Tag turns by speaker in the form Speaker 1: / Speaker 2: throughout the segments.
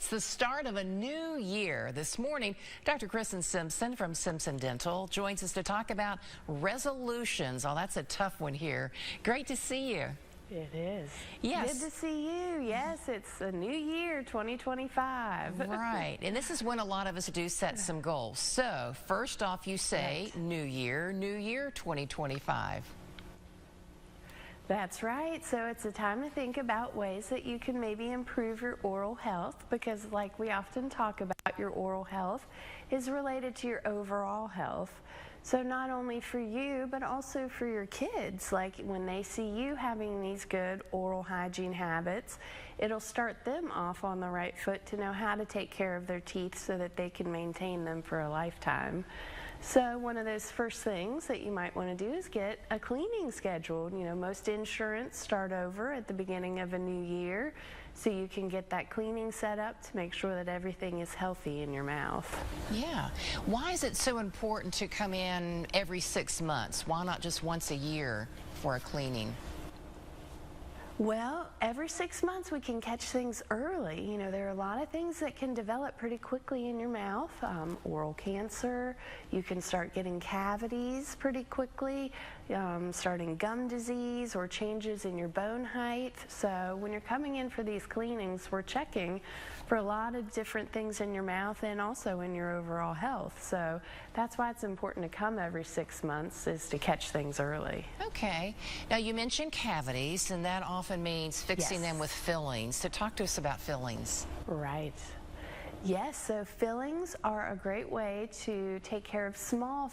Speaker 1: It's the start of a new year. This morning, Dr. Kristen Simpson from Simpson Dental joins us to talk about resolutions. Oh, that's a tough one here. Great to see you.
Speaker 2: It is.
Speaker 1: Yes.
Speaker 2: Good to see you. Yes, it's a new year, 2025.
Speaker 1: Right. And this is when a lot of us do set some goals. So, first off, you say New Year, 2025.
Speaker 2: That's right. So it's a time to think about ways that you can maybe improve your oral health, because like we often talk about, your oral health is related to your overall health. So not only for you, but also for your kids. Like when they see you having these good oral hygiene habits, it'll start them off on the right foot to know how to take care of their teeth so that they can maintain them for a lifetime. So one of those first things that you might want to do is get a cleaning scheduled. You know, most insurance start over at the beginning of a new year, so you can get that cleaning set up to make sure that everything is healthy in your mouth.
Speaker 1: Yeah. Why is it so important to come in every 6 months? Why not just once a year for a cleaning?
Speaker 2: Well, every 6 months we can catch things early. You know, there are a lot of things that can develop pretty quickly in your mouth. Oral cancer, you can start getting cavities pretty quickly, starting gum disease or changes in your bone height. So when you're coming in for these cleanings, we're checking for a lot of different things in your mouth and also in your overall health. So that's why it's important to come every 6 months, is to catch things early.
Speaker 1: Okay. Now you mentioned cavities, and that often means fixing them with fillings. So talk to us about fillings.
Speaker 2: Right. Yes, so fillings are a great way to take care of small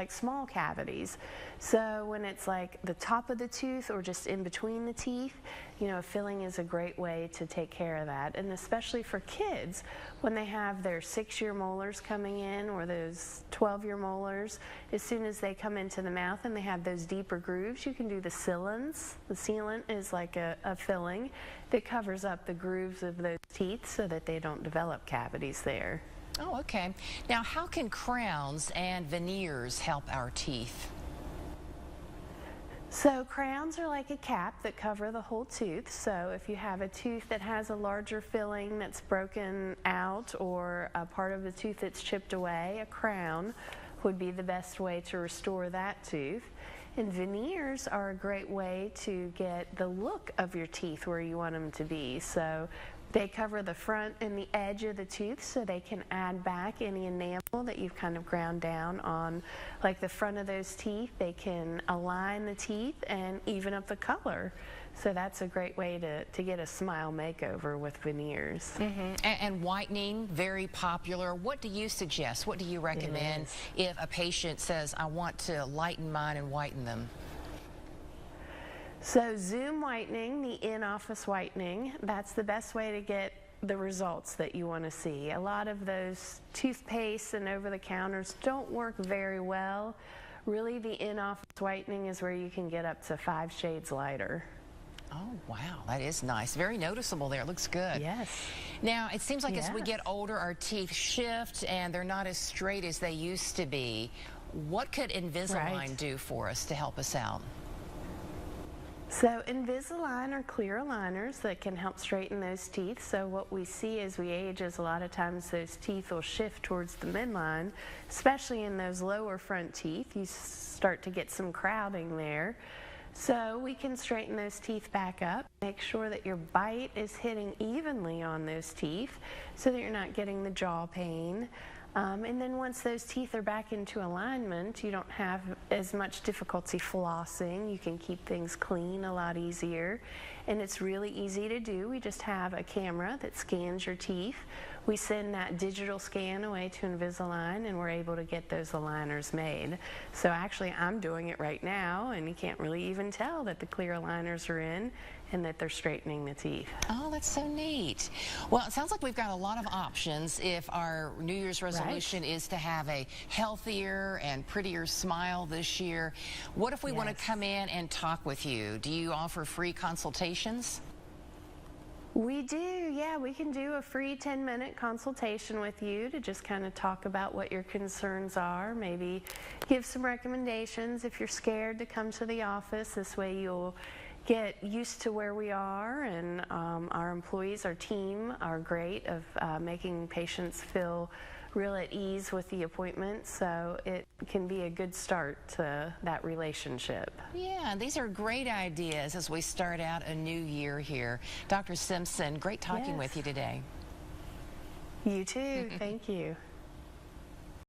Speaker 2: small cavities. So when it's like the top of the tooth or just in between the teeth, you know, a filling is a great way to take care of that. And especially for kids, when they have their 6-year molars coming in or those 12-year molars, as soon as they come into the mouth and they have those deeper grooves, you can do the sealants. The sealant is like a filling that covers up the grooves of those teeth so that they don't develop cavities there.
Speaker 1: Oh, okay. Now, how can crowns and veneers help our teeth?
Speaker 2: So crowns are like a cap that cover the whole tooth. So if you have a tooth that has a larger filling that's broken out, or a part of the tooth that's chipped away, a crown would be the best way to restore that tooth. And veneers are a great way to get the look of your teeth where you want them to be. So they cover the front and the edge of the tooth, so they can add back any enamel that you've kind of ground down on, like the front of those teeth. They can align the teeth and even up the color. So that's a great way to get a smile makeover with veneers.
Speaker 1: And whitening, very popular. What do you suggest? What do you recommend if a patient says, I want to lighten mine and whiten them?
Speaker 2: So Zoom whitening, the in-office whitening, that's the best way to get the results that you want to see. A lot of those toothpastes and over-the-counters don't work very well. Really, the in-office whitening is where you can get up to 5 shades lighter.
Speaker 1: Oh, wow, that is nice. Very noticeable there. It looks good.
Speaker 2: Yes.
Speaker 1: Now, it seems like as we get older, our teeth shift and they're not as straight as they used to be. What could Invisalign do for us to help us out?
Speaker 2: So Invisalign are clear aligners that can help straighten those teeth. So what we see as we age is a lot of times those teeth will shift towards the midline, especially in those lower front teeth. You start to get some crowding there. So we can straighten those teeth back up, make sure that your bite is hitting evenly on those teeth so that you're not getting the jaw pain. And then once those teeth are back into alignment, you don't have as much difficulty flossing. You can keep things clean a lot easier. And it's really easy to do. We just have a camera that scans your teeth. We send that digital scan away to Invisalign, and we're able to get those aligners made. So actually, I'm doing it right now, and you can't really even tell that the clear aligners are in and that they're straightening the teeth.
Speaker 1: Oh, that's so neat. Well, it sounds like we've got a lot of options if our New Year's resolution is to have a healthier and prettier smile this year. What if we want to come in and talk with you? Do you offer free consultations?
Speaker 2: We do, yeah. We can do a free 10-minute consultation with you to just kind of talk about what your concerns are, maybe give some recommendations if you're scared to come to the office. This way you'll get used to where we are, and our employees, our team are great of making patients feel real at ease with the appointment, so it can be a good start to that relationship.
Speaker 1: Yeah, these are great ideas as we start out a new year here. Dr. Simpson, great talking with you today.
Speaker 2: You too. Thank you.